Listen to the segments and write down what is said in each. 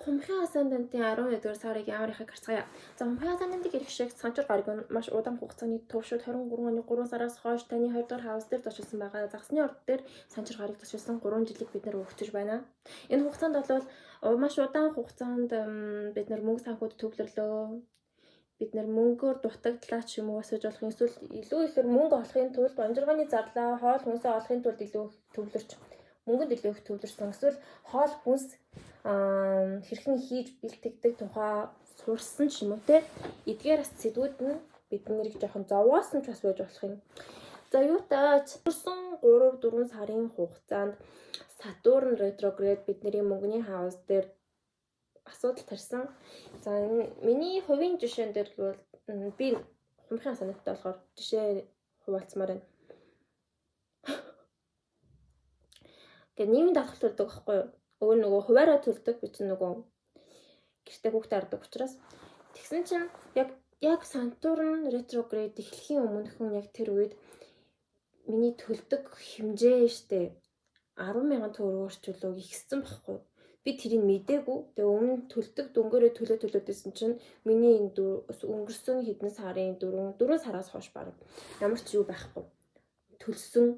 Хумхын асандантын 11-р сарыг ямар ихийг харцгаая. За хумхын асандантыг ирэх шиг санчир гараг нь маш удаан хугацааны төвшөд 23 оны 3 сараас хойш таны 2 дахь хаус дээр зочилсон байгаа. Загсны орд дээр санчир гараг зочилсон 3 жилиг бид нар өгчөж байна. Энэ хугацаанд бол маш удаан хугацаанд бид нар мөнгө санхүүд төвлөрлөө. Бид нар мөнгөөр дутагдлаа ч юм уу асууж болох юм. Эсвэл илүү ихээр мөнгө олохын тулд амжиргааны зарлаа хоол хүнсээ олохын тулд илүү төвлөрч мөнгөнд илүү их төвлөрсөн. Эсвэл хоол хүнс хэрхэн хийж бэлтгэдэг тухай сурсан ч юм уу те. Эдгээр сэдвүүд нь биднийг жоохон зовоосон ч бас байж болох юм. За юутаач өнгөрсөн 3-4 сарын хугацаанд Сатурн ретроград бидний мөнгөний хаус дээр асуудал тарьсан. За миний хувийн жишээн дээр гэвэл би хумхын санагдтал болохоор жишээ хуваалцмаар байна. Гэвь нийгмийн даатгал төлдөг байхгүй юу? Өөр нөгөө хуваараа төлдөг би чинь нөгөө гэртээ хүүхдээ хардаг учраас тэгсэн чинь яг Сатурн ретроград эхлэхийн өмнөхөн яг тэр үед миний төлдөг хэмжээ штэ 10,000 төгрөг орчуулог ихссэн байхгүй юу? Би тэрийг мэдээгүй. Тэгээ өмнө төлдөг дөнгөөрөө төлөөдсэн чинь миний энэ өнгөрсөн хэдэн сарын 4 сараас хойш баг ямар ч юу байхгүй. Төлсөн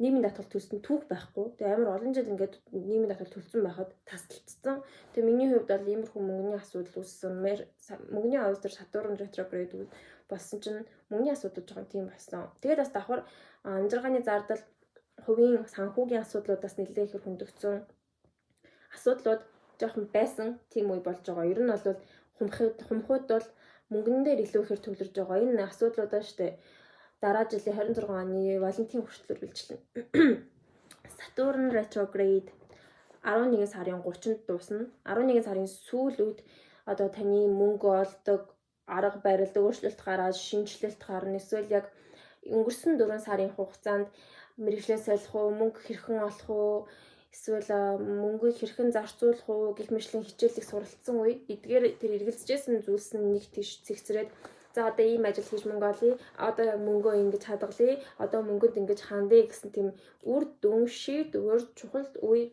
нийгмийн даатгал төлсөн түүх байхгүй. Тэгээ амар олон жил ингээд нийгмийн даатгал төлсөн байхад тасалдсан. Тэгээ миний хувьд бол иймэрхүү мөнгөний асуудал үүссэн. Мөнгөний хаус дээр Сатурн ретроград болсон чинь мөнгөний асуудал жоохон тийм болсон. Тэгээд бас давхар амжиргааны зардал хувийн санхүүгийн асуудлуудаас нэлээд их хөндөгдсөн. Асуудлууд жоохон байсан тийм үе болж байгаа. Ер нь бол хумхууд бол мөнгөн дээр илүү ихээр төвлөрж байгаа. Энэ асуудлуудаа штэ дараа жилийн 26 оны Валентин хүртэл үргэлжлэнэ. Сатурн ретроград 11 сарын 30-нд дуусна. 11 сарын сүүл үед одоо таны мөнгө олдог арга барил өөрчлөлт гараад шинжилэлт гарна. Эсвэл яг өнгөрсөн 4 сарын хугацаанд мэргэжлээ солих уу, мөнгө хэрхэн олох уу, эсвэл мөнгөийг хэрхэн зарцуулах уу гэх мэтлэн хичээлийг суралцсан үе. Эдгээр тэр эргэлзэжсэн зүйлс нь нэг тийш цэгцрээд за одоо ийм ажил хийж мөнгө олъё. Одоо яг мөнгөө ингэж хадгалъя. Одоо мөнгөнд ингэж хандъя гэсэн тийм үр дүн шийдвэр чухал үе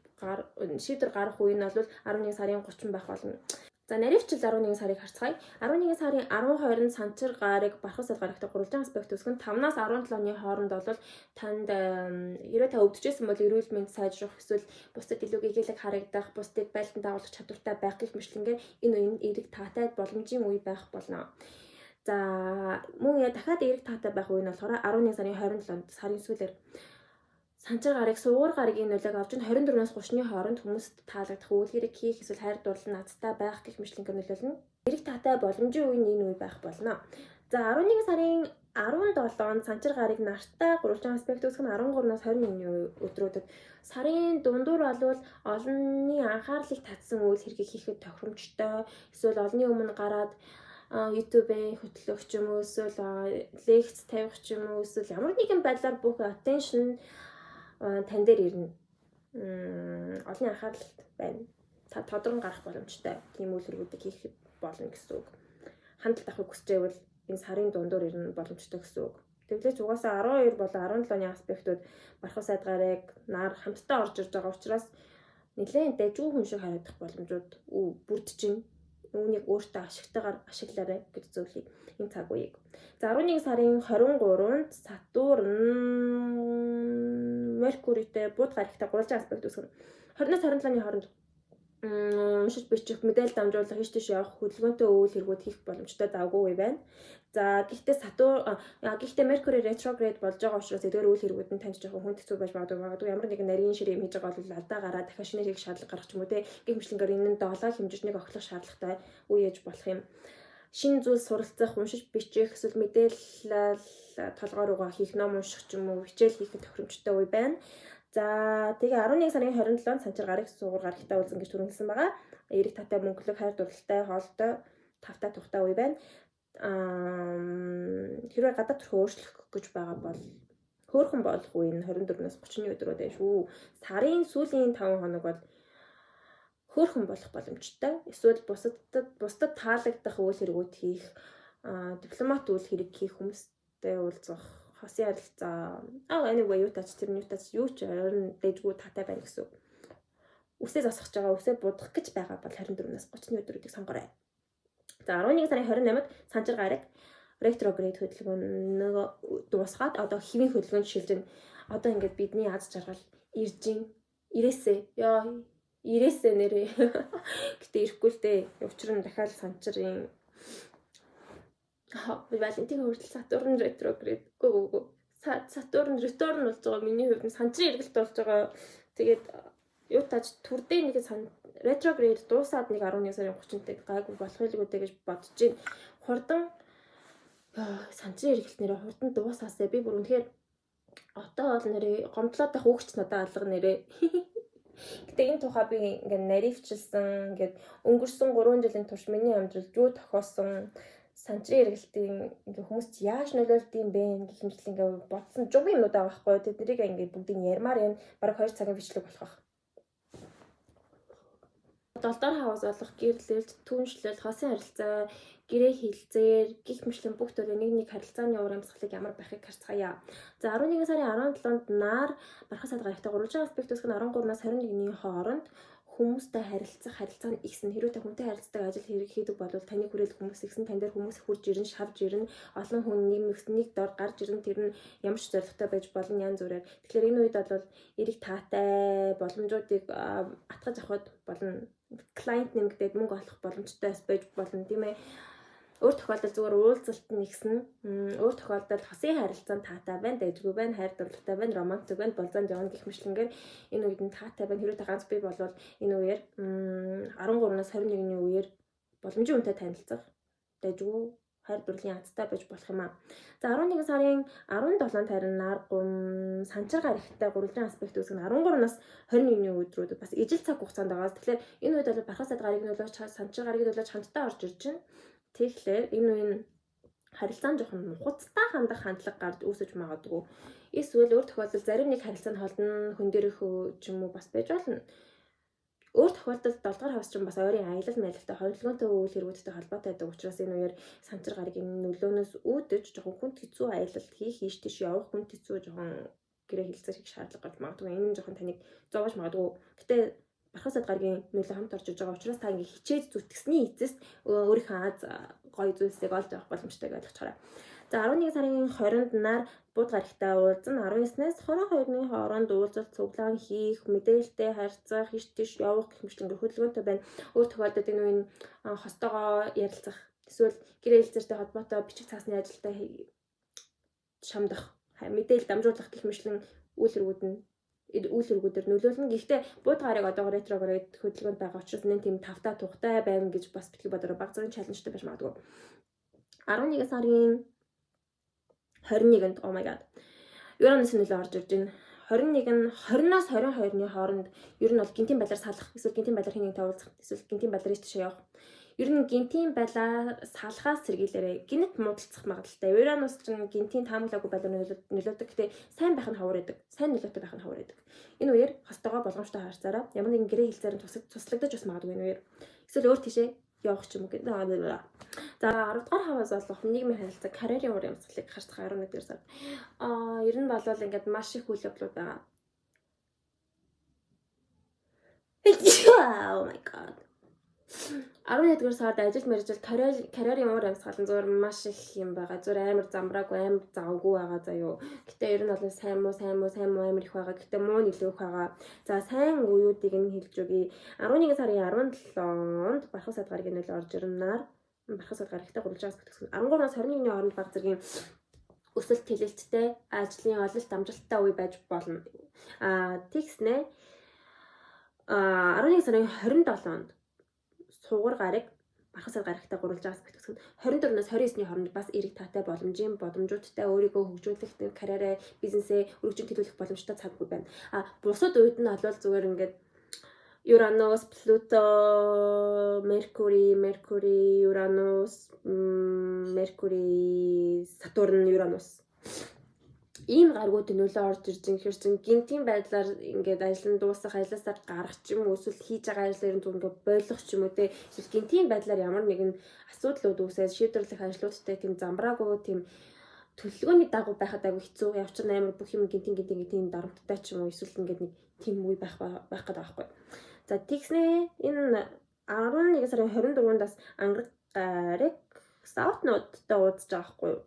шийдвэр гарах үе нь бол 11 сарын 30 байх болно. За наривчл 11 сарыг харцгаая. 11 сарын 12-нд санчир гараг бархас гарагтай гурван аспект үүсгэн 5-аас 17 оны хооронд бол танд хэрвээ та өвдөжсэн бол эрүүл мэнд сайжрах эсвэл бусдад илүү гэгээлэг харагдах, бусдыг байлдан дагуулах чадвартай байх гэх мэтлэнгээр энэ үеийн эерэг таатай боломжийн үе байх болно. За мөн дахиад эерэг таатай байх үе нь болохоор 11 сарын 27-нд сарын сүүлээр санчир гараг суугар гарагийн нөлөөг авч 24-аас 30-ны хооронд хүмүүст таалагдах үйл хэрэг хийх эсвэл хайр дурлал надтай байх гэх мэтлэнгээр нөлөөлнө. Эерэг таатай боломжийн үе нь энэ үе байх болно. За 11 сарын 17-нд санчир гараг нартай гурван аспект үүсгэн 13-наас 21 өдрүүдэд сарын дундуур болвол олонний анхаарлыг татсан үйл хэргийг хийхэд тохиромжтой. Эсвэл олонний өмнө гараад YouTube-ийн хөтлөх ч юм уу, эсвэл лекц тавих ч юм уу, эсвэл ямар нэгэн байдлаар бүх attention тань дээр ирнэ. Олонний анхаарал байна. Та тодорхой гарах боломжтой тийм үйл хэргүүдийг хийхэд болно гэсэн үг. Хандлт авахыг хүсэж байвал энэ сарын дундуур ирнэ боломжтой гэсэн үг. Тэглээч угаасаа 12 болон 17-ны аспектууд бархас сайд гараг нар хамтдаа орж ирж байгаа учраас нэлээд дайжгүй хүн шиг харагдах боломжууд бүрдэж байна. Үүнийг өөртөө ашигтайгаар ашиглаарай гэж зөвлөе энэ цаг үеийг. За 11 сарын 23-нд Сатурн Меркурийтэй буд гарагтай гурван аспект үүсгэнэ. 20-аас 27-ны хооронд уншиж бичих, мэдээлэл дамжуулах, иш тийш явах, хөдөлгөөнтэй үйл хэргүүд хийх боломжтой давгүй үе байна. За гэхдээ Меркурий ретроград болж байгаа учраас эдгээр үйл хэргүүд нь танд жоохон хүнд хэцүү байж магадгүй. Ямар нэгэн нарийн ширээ хийж байгаа бол алдаа гараад дахиад шинээр хийх шаардлага гарах ч юм уу те. Гэх мэтлэнгээр энэ нь доолоо хэмжижнийг огтлох шаардлагатай үе ээж болох юм. Шинэ зүйл суралцах, уншиж бичих, эсвэл мэдээлэл толгой руугаа хийх, ном унших ч юм уу, хичээл хийхэд тохиромжтой үе байна. За тэгээ 11 сарын 27-нд санчир гараг суугар гарагтай үлзэн гэж түрүүлсэн байгаа. Эерэг татай мөнгөлөг хайр дурлалтай хоолтой тавтай тухтай үе байна. Хэрвээ гадаад төрхөө өөрчлөх гэж байгаа бол хөөрхөн болох үе нь 24-наас 30-ны өдрүүд байна шүү. Сарын сүүлийн 5 хоног бол хөөрхөн болох боломжтой. Эсвэл бусдад таалагдах үйл хэргүүд хийх, дипломат үйл хэрэг хийх, хүмүүстэй уулзах, хосын харилцаа anyway юу тач юу ч орон дэжгүй таатай байна гэсэн үг. үсээ засах гэж байгаа, үсээ будах гэж байгаа бол 24-наас 30-ны өдрүүдийг сонгоорой. За 11 сарын 28-нд Санчир гараг ретрогрейд хөдөлгөөн дуусгаад одоо хэвийн хөдөлгөөнд шилжиж байна. Одоо ингээд бидний аз жаргал ирж ин ирээсээ нэрээ. Гэтэ ирэхгүй л дээ. Учир нь дахиад Санчирын Валентин хүртэл Сатурн ретрогрейд. Гөө. Сатурн реторн болж байгаа. Миний хувьд Санчирын эргэлт болж байгаа. Тэгээд юу тааж түрдээ нэг ретрогрейд дуусаад нэг 11 сарын 30-нд гайгүй болох байлгүй гэж бодож байна. Хурдан Санчирын эргэлт нэрээ хурдан дуусаасаа би бүр үнэхээр одоо бол нэрээ гомдлоод байх үгч надад алга нэрээ. Гэтэ энэ тухай би ингээд наривчилсан ингээд өнгөрсөн 3 жилийн турш миний амьдралд юу тохиолсон Санчирын эргэлтийн ингээд хүмүүс яаж нөлөөлд юм бэ гэх мэт ингээд бодсон жуг юмнууд байгаа байхгүй. Тэднийг ингээд бүгдийг ярмаар юм бараг 2 цагийн бичлэг болох байх. Долдоор хаваас болох гэрлэлт, түншлэл, хосын харилцаа, гэрээ хилцээр гих мэтлэн бүх төрлийн нэг харилцааны уур амьсгалыг ямар байхыг харцгаая. За 11 сарын 17-нд нар бархас сад гарагтай гурван аспект үсгэн 13-наас 21-ний хооронд хүмүүстэй харилцах харилцаа нь ихсэн. Хэрвээ та хүнтэй харилцдаг ажил хэрэг хийдэг бол таны хүрээлэх хүмүүс ихсэн, тань дээр хүмүүс хурж ирнэ, шавж ирнэ, олон хүн нэг дор гарч ирнэ, тэр нь ямар ч зорилготой байж болно янз бүрээр. Тэгэхээр энэ үед бол эрэг таатай боломжуудыг атгаж авахд болно. Клиент нэмэгдээд мөнгө олох боломжтой байж болно, тийм ээ. Өөр тохиолдолд зүгээр уулзалт нь ихсэн. Өөр тохиолдолд хосын харилцаанд таатай байна, дэжгүй байна, хайр дурлалтай байна, романтик байна, болзон явна гэх мэтлэнгээр энэ үед нь таатай байна. Хэрвээ та ганц бий болвол энэ үеэр 13-наас 21-ний үеэр боломжийн үнэтэй танилцах, дэжгүй хайр дурлалын азтай байж болох юм аа. За 11 сарын 17-нд харин нар гум Санчир гарагтай гурван аспект үсгэн 13-наас 21-ний өдрүүдэд бас ижил цаг хугацаанд байгаа. Тэгэхээр энэ үед бол бархас сад гарагийг нөлөөж Санчир гарагийг нөлөөж хамтдаа орж ирж байна. Тэгэхээр энэ үеийн харилцаан жоохон нухацтай хандах хандлага гарч үүсэж магадгүй. Эсвэл өөр тохиолдолд зарим нэг харилцааны холдон хөндөрөх ч юм уу бас байж болно. Өөр тохиолдолд 7 дугаар хавс ч бас ойрын аялал маялалтай хойлогоонтой үйл хэргүүдтэй холбоотой байдаг учраас энэ үеэр Санчир гарагийн нөлөөнөөс үүдэж жоохон хүнд хэцүү аялал хийх, ийш тийш явах, хүнд хэцүү жоохон гэрээ хилцээр хийх шаардлага гарч магадгүй. Энэ нь жоохон таныг зовоож магадгүй. Гэтэ бархас сад гарагийн нөлөө хамт орж иж байгаа учраас та ингээ хичээж зүтгэсний эцэст өөрийнхөө аз гоё зүйлсийг олж авах боломжтой гэж ойлгочаарай. За 11 сарын 20-нд нар бууд гарагтай уулзсан 19-наас 22-ны хооронд уулзалт цуглаан хийх, мэдээлэлтэй харьцах, иш тийш явах гэх мэт ингээ хөдөлгөөнтэй байна. Өөр тохиолдолд энэ үеийн хостогоо ярилцах, эсвэл гэрээ хэлцээртэй холбоотой бичиг цаасны ажилдаа шамдах, мэдээлэл дамжуулах гэх мэтлэн үйл хэргүүдээр нөлөөлнө. Гэхдээ бууд гараг одоо ретрогрейд хөдөлгөөнд байгаа учраас энэ тийм тавтаа тухтай байна гэж бас битгий бодороо баг зэрэг чаленжтай байж магадгүй. 11 сарын 21-нд oh my god. Юранос нөлөө орж ирж байна. 20-наас 22-ны хооронд ер нь бол гинтийн байдлаар салах, эсвэл гинтийн байдлаар хэнийг тавуулах, эсвэл гинтийн байдлаар ийш явах. Ер нь гинтийн байдлаар салахаас сэргийлээрээ гинт муудалцах магадaltaй. Юранос ч гинтийн таамаглаагүй байдлаар нөлөөдөг. Гэтэ сайн байх нь ховор байдаг. Сайн нөлөөтэй байх нь ховор байдаг. Энэ үеэр хостогоо болгоомжтой харьцаараа ямар нэгэн гэрээ хэлцээр туслагдаж бас магадгүй энэ үеэр. Эсвэл өөр тийшээ явах ч юм уу гэдэг. За 10 дугаар хаваас болох нийгмийн харилцаа, карьерийн уур амьсгалыг харьцах 11-р сар. Ер нь бол ингээд маш их үйл явдлууд байгаа. Oh my god. 11-р сард ажил мэргэжил карьерийн уур амьсгал нь зур маш их юм байгаа. Зур амар замбраагүй, амар завгүй байгаа заяо. Гэтэ ер нь бол сайн муу амар их байгаа. Гэтэ муу нөлөө их байгаа. За сайн үеүүдийг нь хэлж өгье. 11 сарын 17-нд бархас сад гарагийн нөлөө орж ирнээр бархас сад гарагтай гурван аспект 13-наас 21-ний хооронд баг зэргийн өсөлт тэлэлттэй ажлын ололт амжилттай үе байж болно. Тэгснэ 11 сарын 27-нд сугар гараг бархас сад гарагтай гурван аспект 24-наас 29-ний хооронд бас эрэг таатай боломжуудтай өөрийгөө хөгжүүлэх, карьераа, бизнесээ өргөжин төлөвлөх боломжтой цаг үе байна. Бусад үед нь бол зүгээр ингээд Uranus, Pluto, Mercury, Uranus, Mercury, Saturn, Uranus. Ийм гаргууд нөлөө орж ирж байгаа хэрэг гинтийн байдлаар ингээд ажил нь дуусах, ажлаасаа гарах ч юм уу, эсвэл хийж байгаа ажлаар нь ингээд болох ч юм уу те. Эсвэл гинтийн байдлаар ямар нэгэн асуудлууд үүсээд шийдвэрлэх ажлуудтай тийм замбраагүй тийм төлөвлөгөөний дагуу байхад айгүй хэцүү. Явж байгаа амар бүх юм гинтийн дарамттай ч юм уу, эсвэл ингээд нэг тийм үе байх гэдэг байхгүй. За тэгснэ энэ 11 сарын 24-нд ангар гараг саутнуудтай уудаж байгаа хгүй юу.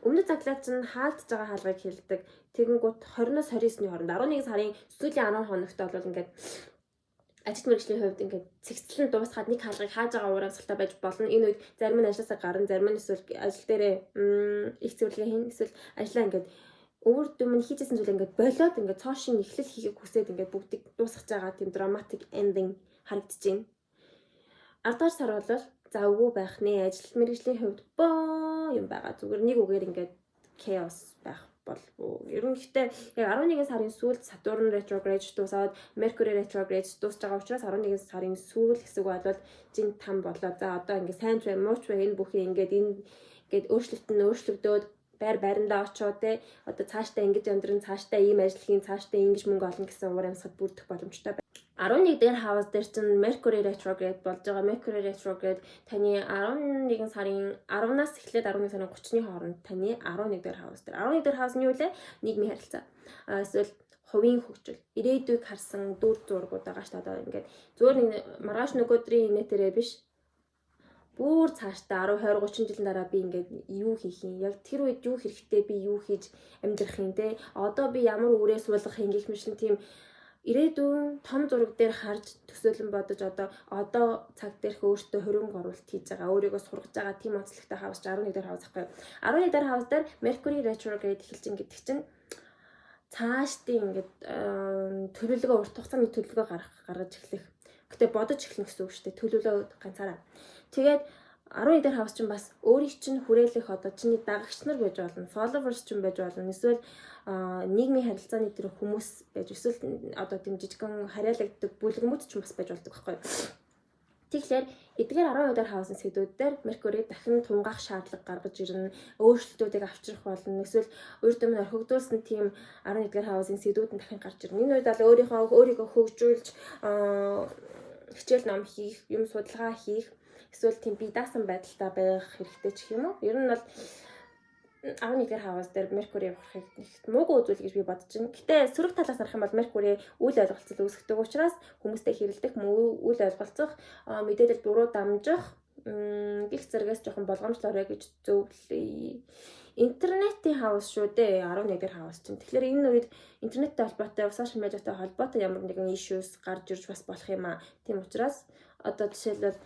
Өмнөд цаглаач нь хаалтж байгаа хаалгыг хэлдэг. Тэгэнгүүт 20-оос 29-ний хооронд 11 сарын сүүлийн 10 хоногт бол ингээд ажил мэргэжлийн хувьд ингээд цэгцлэн дуусгаад нэг хаалгыг хааж байгаа уур амьсгалтай байж болно. Энэ үед зарим нь ажилласаа гарна, зарим нь эсвэл ажил дээрээ их цэвэрлэгээ хийн, эсвэл ажиллаа ингээд өвөр дүмэн хийжсэн зүйл ингээд болоод ингээд цоошин эхлэл хийхийг хүсээд ингээд бүгдийг дуусгаж байгаа тийм dramatic ending харагдаж байна. 10 дахь сар бол за үгүй байх нэ, ажил мэргэжлийн хувьд боо юм байгаа. Зүгээр нэг үгээр ингээд chaos байх болов. Ерөнхийдөө яг 11 сарын сүүлд Saturn retrograde дуусаад Mercury retrograde дуусж байгаа учраас 11 сарын сүүл хэсэг бол жин там болоо. За одоо ингээд сайн ч бай, муу ч бай энэ бүхий ингээд өөрчлөгдөөд байрандаа очоод те одоо цаашдаа ингэж амьдрын, цаашдаа ийм ажил хийн, цаашдаа ингэж мөнгө олно гэсэн уур амьсгал бүрдэх боломжтой байна. 11 дээр хаус дээр чинь Mercury retrograde болж байгаа. Mercury retrograde таны 11 сарын 10-наас эхлээд 11 сарын 30-ны хооронд таны 11 дээр хаус дээр. 11 дээр хаус нь юу вэ? Нийгмийн харилцаа. Эсвэл хувийн хөгжил, ирээдүйг харсан дүр зургууд байгаа шүү дээ. Одоо ингээд зөвөр нэг маргааш нөгөөдрийн инээтерээ биш. Бүр цаашдаа 10, 20, 30 жилийн дараа би ингээд юу хийх юм? Яг тэр үед юу хэрэгтэй, би юу хийж амьдрах юм те? Одоо би ямар үрээ суулгах юм гэх мэт тийм ирээдүйн том зураг дээр харж төсөөлөн бодож одоо цаг дээрх өөртөө хөрөнгө оруулалт хийж байгаа, өөрийгөө сургаж байгаа тийм онцлогтой хаус 11 дээр хаус ахгүй. 11 дээр хаус дээр Mercury retrograde эхэлж ин гэдэг чинь цаашдын ингээд төлөвлөгөө урт хугацааны төлөвлөгөө гаргаж эхлэх. Гэтэ бодож эхлэх гэсэн үг шүү дээ. Төлөвлөгөө ганцаараа. Тэгээд 11 дээр хаус чинь бас өөрийг чинь хүрээлэх одоо чиний дагагч нар байж болно, followers чинь байж болно, эсвэл нийгмийн харилцааны тэр хүмүүс байж, эсвэл одоо тийм жижигхан харьяалагддаг бүлгэмүүд ч бас байж болдог байхгүй. Тэгэхээр эдгээр 12 дээр хаусны сэдвүүд дээр Mercury дахин тунгаах шаардлага гаргаж ирнэ, өөрчлөлтүүдийг авчрах болно, эсвэл урд өмнө орхигдуулсан тийм 11 дээр хаусын сэдвүүд нь дахин гарч ирнэ. Энэ үед бол өөрийгөө хөгжүүлж хичээл ном хийх, юм судалгаа хийх, эсвэл тийм бие даасан байдалтай байх хэрэгтэй ч юм уу. Ер нь бол 11 дээр хаус дээр Mercury явахыг нэгт муугүй үзүүл гэж би бодож байна. Гэтэ сөрөг талаас харах юм бол Mercury үйл ойлголцол үүсгдэг учраас хүмүүстэй хэрэлдэх, үйл ойлголцох, мэдээлэл буруу дамжих, гих зэрэгээс жоохон болгоомжлоорой гэж зөвлөе. Интернетийн хаус шүү дээ 11 дээр хаус чинь. Тэгэхээр энэ үед интернеттэй холбоотой, сошиал медиатай холбоотой ямар нэгэн issues гарч ирж бас болох юм аа. Тийм учраас одоо жишээлбэл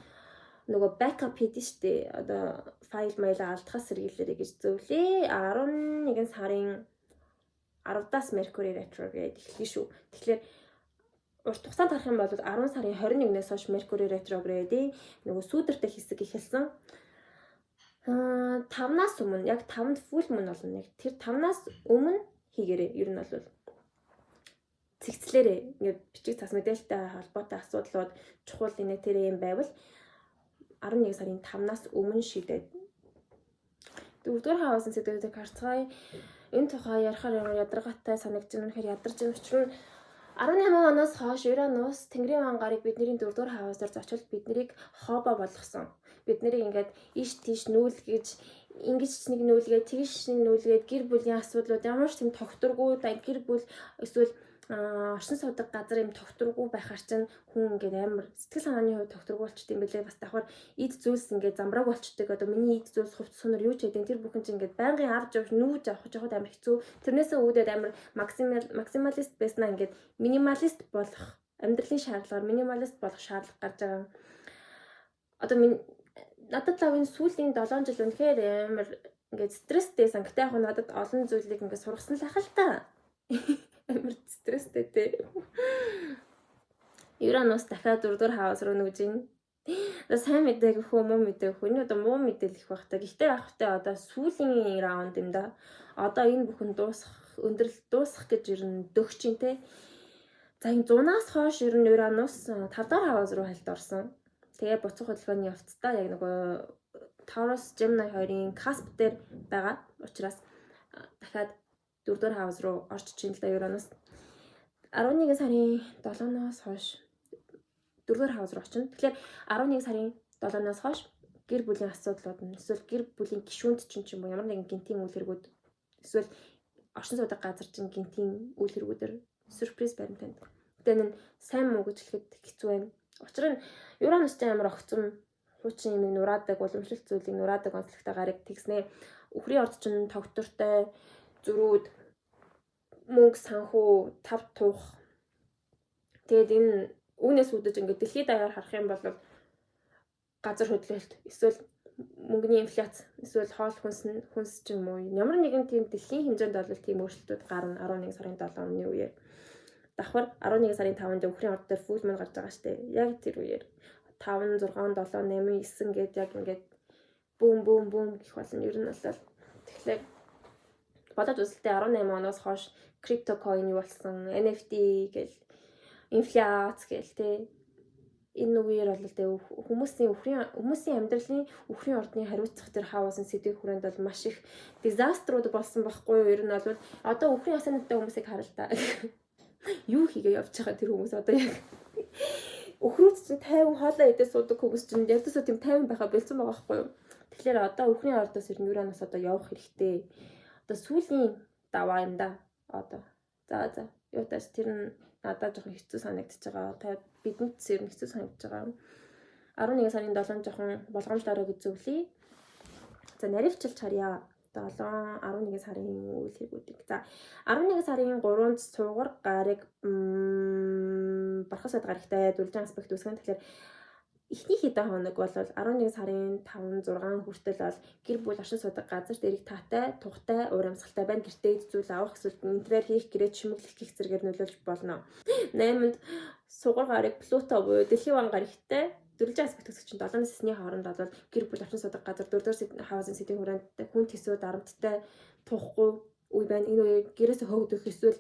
нөгөө backup хийдэж штэ. Одоо файл маялаа алдахаас сэргийлээрэй гэж зөвлөе. 11 сарын 10-аас Mercury retrograde эхэлнэ шүү. Тэгэхээр урт хугацаанд харах юм бол 10 сарын 21-ээс хойш Mercury retrograde нөгөө сүүдэртэй хэсэг эхэлсэн. 5-наас өмнө, яг 5-нд full moon болно. Тэр 5-наас өмнө хийгээрэй. Ер нь бол цэгцлээрээ ингээд бичиг цас мэдээлэлтэй холбоотой асуудлууд чухал инээтерээ юм байвал 11 сарын 5-наас өмнө шийдээд 4-р хаваасын сэдвүүдийг харцгаая. Энэ тухай ярихаар ядаргаатай санагдаж байна. Тэгэхээр ядарч байгаа учир нь 18 оноос хойш Уранус Тэнгэрийн ангарыг бидний 4-р хаваас дээр зочилд биднийг хобо болгосон. Бид нарыг ингээд иш тийш нүүлгэж, ингэж нэг нүүлгээд, тэгш нэг нүүлгээд гэр бүлийн асуудлууд ямар ч тийм тогтворгүй, гэр бүл эсвэл оршин суудаг газар юм тогтворгүй байхаар чинь хүн ингээд амар сэтгэл санааны хувьд тогтворгүй болчтой юм бэлээ. Бас давхар эд зүйлс ингээд замбрааг болчтой. Одоо миний эд зүйлс хувьд сунар юу ч хэдин тэр бүхэн чинь ингээд байнгын авч явж нүүж авах жоохон амар хэцүү. Тэрнээсээ үүдээд амар максималист байснаа ингээд минималист болох амьдралын шаардлагаар минималист болох шаардлага гарч байгаа. Одоо надад лав энэ сүүлийн 7 жил үнэхээр амар ингээд стресстэй сан. Гэтэ яг надад олон зүйлийг ингээд сургасан л ахал та. Амар стресстэй те. Уранус дахиад 4-р хаус руу нүгж ийн. Одоо сайн мэдээг хөө муу мэдээг хөө. Энэ одоо муу мэдээлэл их байх та. Гэхдээ явахтай одоо сүүлийн раунд юм да. Одоо энэ бүхэн өндөрлөлт дуусах гэж ирнэ дөгч ин те. За энэ 100-аас хойш ер нь Уранус 5-р хаус руу хальт орсон. Тэгээ буцах хөдөлгөөний явцдаа яг нөгөө Taurus Gemini 2-ын cusp дээр байгаа учраас дахиад 4-р хаус руу орж чин л да Уранус 11 сарын 7-наас хойш 4-р хаус руу очино. Тэгэхээр 11 сарын 7-наас хойш гэр бүлийн асуудлууд нь эсвэл гэр бүлийн гишүүнд ч юм уу ямар нэгэн гинтийн үйл хэрэгүүд эсвэл оршин суудаг газар чинь гинтийн үйл хэрэгүүдээр сюрприз баримтанд Тэгтээ энэ сайн муу гэж хэлэхэд хэцүү байна. Учир нь Юранустай амар огцом хуучин юм нураадаг, уламжлалт зүйлийг нураадаг онцлогтой гарыг тэгснэ. Үхрийн орд чинь тогтвортой зөрүүд мөнгө санхүү тав тух. Тэгээд энэ үүнээс үүдэж ингээд дэлхийд даяар харах юм бол газар хөдлөлт эсвэл мөнгөний инфляц эсвэл хоол хүнс ч юм уу ямар нэгэн тийм дэлхийн хэмжээнд бол тийм өөрчлөлтүүд гарна 11 сарын 7-ны үеэр. Давхар 11 сарын 5-нд Үхрийн орд дээр full moon гарч байгаа штэ. Яг тэр үеэр 5, 6, 7, 8, 9 гээд яг ингээд бүүм гэх болно. Ер нь бол тэгэхээр бодож үзэлтэй 18 оноос хойш крипто coin юу болсон, NFT гэл инфляц гэл тэ энэ үеэр бол тэ хүмүүсийн амьдралын Үхрийн ордны хариуцах тэр хаасан сэдвийн хүрээнд бол маш их дизаструуд болсон байхгүй юу? Ер нь бол одоо Үхрийн ясантай хүмүүсийг харал та. Юу хийгээ явж байгаа тэр хүмүүс одоо яг Үхрүүд чинь 50 хоолоо идэж суудаг хүмүүс чинь ядсаа тийм 50 байха бэлдсэн байгаа байхгүй юу? Тэгэхээр одоо Үхрийн ордоос ер нь Юранус одоо явах хэрэгтэй. Одоо сүүлийн даваа юм да. Одоо. За. Юу тааш тэр нь надад жоохон хэцүү санагдчихж байгаа. Та бидэнд ер нь хэцүү санагдаж байгаа. 11 сарын 7 жоохон болгоомжлороо гэж зөвлөе. За наривчилж харъя. 11 сарын үйл хэргүүдийг. За 11 сарын 3-нд сугар гарыг бархасаад гарагтай дөрвөн аспект үүсгэн. Тэгэхээр эхний хэдэн хоног бол 11 сарын 5, 6 хүртэл бол гэр бүл оршин суудаг газар дээрх таатай, тухтай, урамсгалтай байна. Гэртээ зүйл авах эсвэл интерьер хийх, гэрээ чимэглэх гэх зэрэгээр нөлөөлж болно. 8-нд сугар гарыг Плуто буюу дэлхийн ван гарагтай дөрвөн аспект үүсгэж 7-аас 9-ний хооронд бол гэр бүл оршин суудаг газар 4-р хавасын сэдвийн хүрээнд хүн төсөө дарамттай тухгүй үе байна. Энэ үеийг гэрээс хөөгдөх эсвэл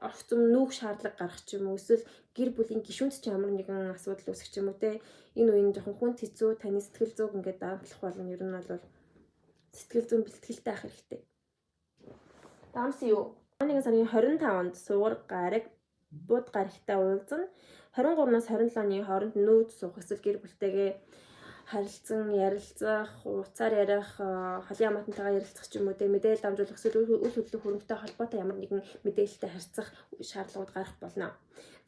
орцом нүүх шаардлага гарах ч юм уу эсвэл гэр бүлийн гишүүнд ч ямар нэгэн асуудал үүсэх ч юм уу те энэ үеийн жоохон хүн хэцүү таны сэтгэл зүйг ингээд даамтлах болно. Ер нь бол сэтгэл зүйн бэлтгэлтэй ах хэрэгтэй. Даамсан юу? 11 сарын 25-нд сугар гарыг бууд гарагтай уулзна. 23-наас 27-ны хооронд нүүд суух эсвэл гэр бүлтэйгээ харилцан ярилцах, уцаар ярих, холын амтантайгаа ярилцах ч юм уу те мэдээлэл дамжуулах эсвэл үйл хөдлөх хөрөнгөтэй холбоотой ямар нэгэн мэдээлэлтэй харьцах шаардлагууд гарах болно.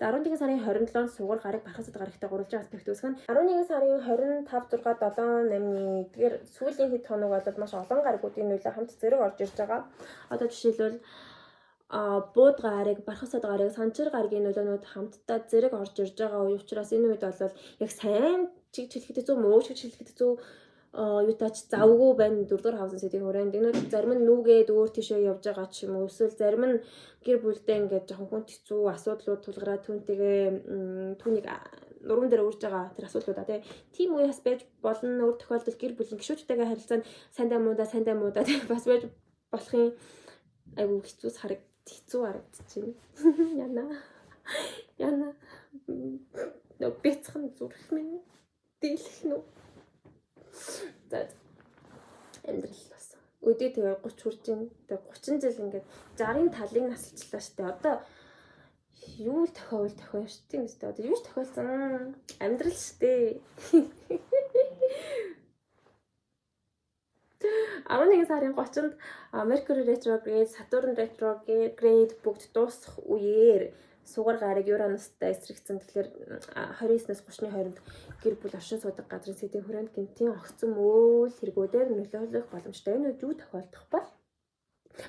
За 11 сарын 27-нд сугар гарыг бархасад гарагтай 3 аспект үүсгэн. 11 сарын 25, 6, 7, 8-ны тэгэхээр сүүлийн хэд хоног бол маш олон гаригуудын нөлөө хамт зэрэг орж ирж байгаа. Одоо жишээлбэл бууд гарыг, бархасад гарыг, санчир гаргийн нөлөөнүүд хамтдаа зэрэг орж ирж байгаа үе учраас энэ үед бол яг сайн чиг хэлэхэд зүү муу чиг хэлэхэд зүү юутаач завгүй байна 4-р хавсан сэдвийн хүрээнд. Энэ зарим нь нүгээд өөр тийшээ явж байгаа ч юм уу эсвэл зарим нь гэр бүлдээ ингээд жоохон хүн хэцүү асуудлууд тулгараад түүнийг нуруунд дээр үрж байгаа тэр асуудлуудаа тийм үеэс байж болно. Өөр тохиолдолд гэр бүлийн гишүүдтэйгээ харилцаанд сайндаа муудаа бас байж болохын айгүй хэцүү харагдчихэв. Яна. Бяцхан зүрх минь дийлэх нү. За. Амьдрал бас. Өдөө тэгээ 30 хүрч ин. Тэгээ 30 жил ингээд 60-ын талыг насалчлаа штэ. Одоо юу тохиолдох штэ юм штэ. Одоо юу ч тохиолдсон амьдрал штэ. 11 сарын 30-нд Mercury retrograde, Saturn retrograde бүгд дуусах үеэр сугар гарыг Юранустай эсрэгцэн. Тэгэхээр 29-наас 30-ны хооронд гэр бүл оршин суудаг газрын сэдвийн хүрээнд гинтийн огцом үйл хэргүүдээр нөлөөлөх боломжтой. Энэ юу тохиолдох бол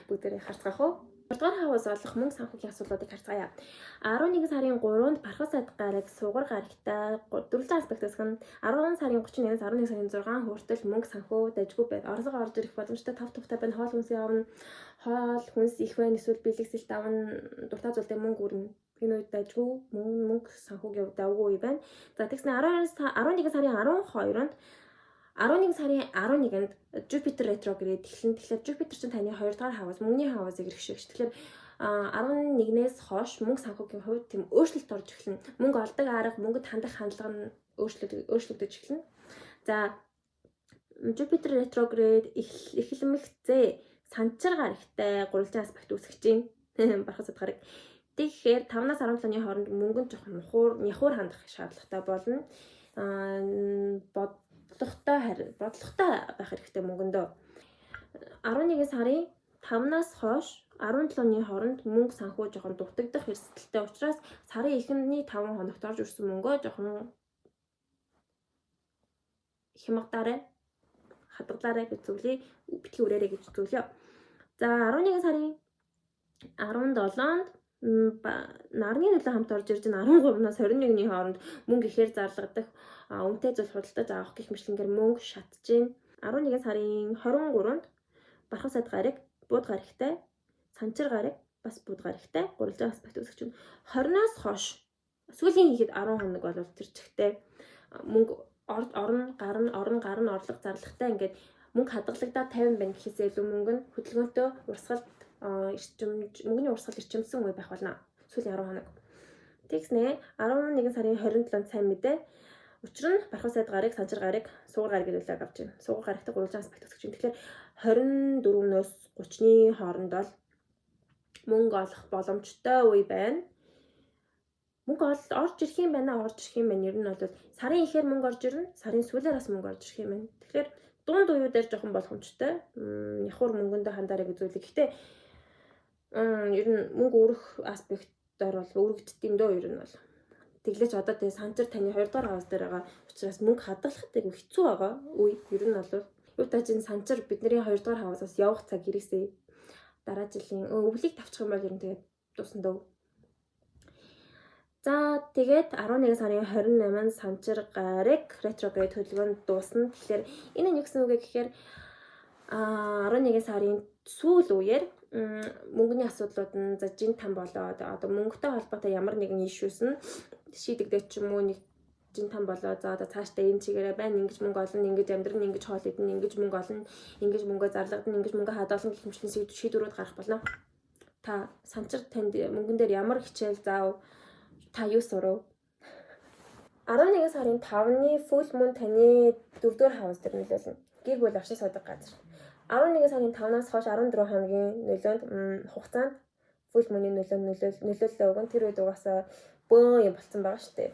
бүгдээрээ харцгаах уу? 3-р хаваас олох мөнгө санхүүгийн асуудлуудыг харцгаая. 11 сарын 3-нд бархасад гарыг сугар гарагтай 4 аспектээс хэн 10 сарын 31-ээс 11 сарын 6 хүртэл мөнгө санхүү дайггүй байд. Орлого орж ирэх боломжтой 5 тухтай байна. Хоол хүнс явна. Хоол хүнс их байна. Эсвэл бэлгэсэлт авна. Дуртай зүйлтэй мөнгө өрнө. Энэ үед дайггүй мөнгө санхүүгийн давгүй байна. За тэгснэ 11 сарын 12-нд 11 сарын 11-нд Jupiter retrograde эхэлнэ. Тэгэхээр Jupiter чинь таны 2 дугаар хаваас мөнгөний хаваасыг иргэшгэж. Тэгэхээр 11-ээс хойш мөнгө санхүүгийн хувьд тийм өөрчлөлт орж эхэлнэ. Мөнгө олдог арга, мөнгөд хандах хандлага нь өөрчлөгдөж эхэлнэ. За Jupiter retrograde эхлэмэгцээ санчир гарагтай 3 аспект үүсгэж байна. Бархасад гараг. Тэгэхээр 5-аас 17-ны хооронд мөнгөнд жоохон няхуур хандах шаардлагатай болно. Бодлоготой байх хэрэгтэй мөнгөндөө. 11 сарын 5-наас хойш 17-ны хооронд мөнгө санхүү жоохон дутагдах эрсдэлтэй учраас сарын эхний 5 хоногт орж ирсэн мөнгөө жоохон хямгадаарай, хадгалаарай гэж зүйлийг битгий үрээрэй гэж зүйлээ. За 11 сарын 17-нд нарны нөлөө хамт орж ирж 13-наас 21-ний хооронд мөнгө ихээр зарлагдах үнэтэй зүйл худалдаж авах гэх мэтлэнгээр мөнгө шатж гин. 11 сарын 23-нд бархав сайд гараг, бууд гарагтай, санчир гараг, бас бууд гарагтай гурилжаа аспект үүсгэж байна. 20-наас хойш сүүлийн хийхэд 10 хоног бол тэр чигтээ мөнгө орон орлого зарлагтай ингээд мөнгө хадгалагдаад 50 байна гэхээсээ илүү мөнгө нь хөдөлгөөнтэй урсгалд мөнгөний урсгал ирчимсэн үе байх болно. Сүүлийн 10 хоног. Тэгснэ 11 сарын 27-нд сайн мэдээ. Учир нь бархав сайд гараг, санчир гараг, суугар гараг гэдэг үлээг авч байна. Суугар гарагтай гурван аспект өгч байна. Тэгэхээр 24-нөөс 30-ны хооронд бол мөнгө олох боломжтой үе байна. Мөнгө орж ирэх юм байна. Ер нь бол сарын ихээр мөнгө орж ирнэ, сарын сүүлээр бас мөнгө орж ирэх юм байна. Тэгэхээр дунд үеүүдээр жоохон боломжтой. Яхуур мөнгөндөө хандаарай гэж зүйлээ. Гэхдээ ер нь мөнгө өрөх аспектаар бол өргөддөг юм дөө ер нь бол. Тэглэж одоо тэгээ санчир таны 2 дугаар хавс дээр байгаа учраас мөнгө хадгалахад айгүй хэцүү байгаа үе. Ер нь бол юу таажин санчир бидний 2 дугаар хавсаас явах цаг ирээсэй. Дараа жилийн өвлийг тавчих юм бол ер нь тэгээ дуусна дөө. За тэгээд 11 сарын 28-нд санчир гараг ретроград хөдөлгөөнд дуусна. Тэгэхээр энэ нь юу гэсэн үг вэ гэхээр 11 сарын сүүл үеэр мөнгөний асуудлууд нь за жин там болоод одоо мөнгөтэй холбоотой ямар нэгэн ишүүс нь шийдэгдэх ч юм уу нэг жин там болоо за одоо цаашдаа энэ чигээрээ байна ингэж мөнгө олно ингэж амьдрын ингэж хоол идэн ингэж мөнгө олно ингэж мөнгө зарлагдана ингэж мөнгө хадгална гэх мэт шийдвэрүүд гарах болно. Та санчир танд мөнгөн дээр ямар хичээл заав та юу сурав? 11 сарын 5-ны full moon таны 4-р хаус дээр нөлөөлнө. Гэр бүл авшиг суудаг газар. 11 сарын 5-наас хойш 14 хоногийн нөлөөнд хугацаанд full moon-ийн нөлөөлөлөө өгөн тэр үед угаасаа бөө юм болцсон байгаа шүү дээ.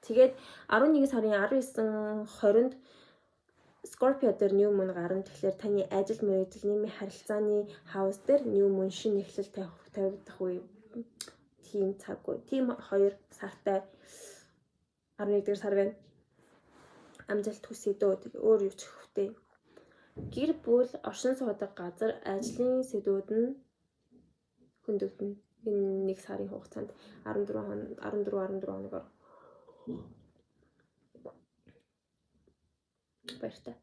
Тэгээд 11 сарын 19-20-нд Scorpio дээр new moon гарна. Тэгэхээр таны ажил мэргэжил нийгмийн харилцааны хаус дээр new moon шинэ эхлэл тавигдах үе. Тим цаг үе. Тим 2 сартай 11-р сар байна. Амжилт хүсье дөө. Өөр юу ч хөвтэй. Гэр бүл оршин суудаг газар ажлын сэдвүүд нь хөндөгдөнө. Энэ 1 сарын хугацаанд 14 хоногор. Баяртай.